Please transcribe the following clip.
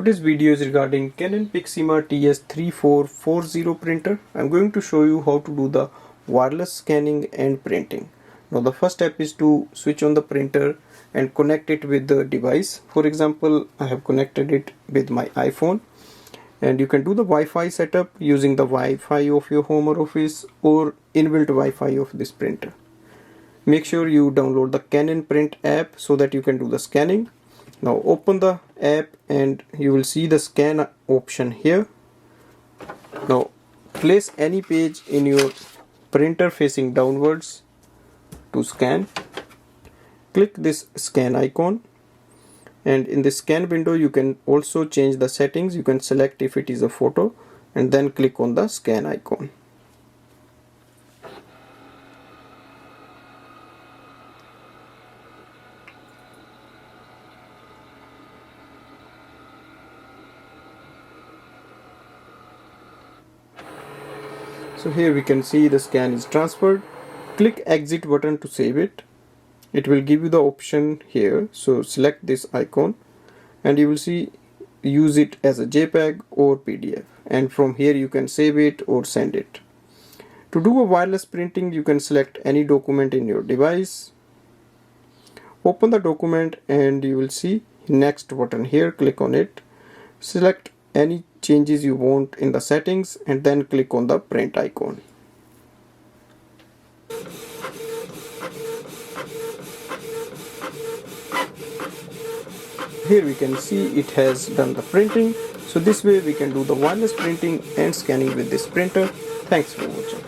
Today's video is regarding Canon Pixma TS3440 printer. I'm going to show you how to do the wireless scanning and printing. Now the first step is to switch on the printer and connect it with the device. For example, I have connected it with my iPhone, and you can do the Wi-Fi setup using the Wi-Fi of your home or office or inbuilt Wi-Fi of this printer. Make sure you download the Canon Print app so that you can do the scanning. Now open the app and you will see the scan option here. Now place any page in your printer facing downwards to scan. Click this scan icon, and in the scan window you can also change the settings. You can select if it is a photo and then click on the scan icon. So here we can see the scan is transferred. Click exit button to save it. It will give you the option here. So select this icon and you will see use it as a JPEG or PDF, and from here you can save it or send it. To do a wireless printing, you can select any document in your device. Open the document and you will see next button here. Click on it. Select any changes you want in the settings and then click on the print icon. Here we can see it has done the printing. So this way we can do the wireless printing and scanning with this printer. Thanks for watching.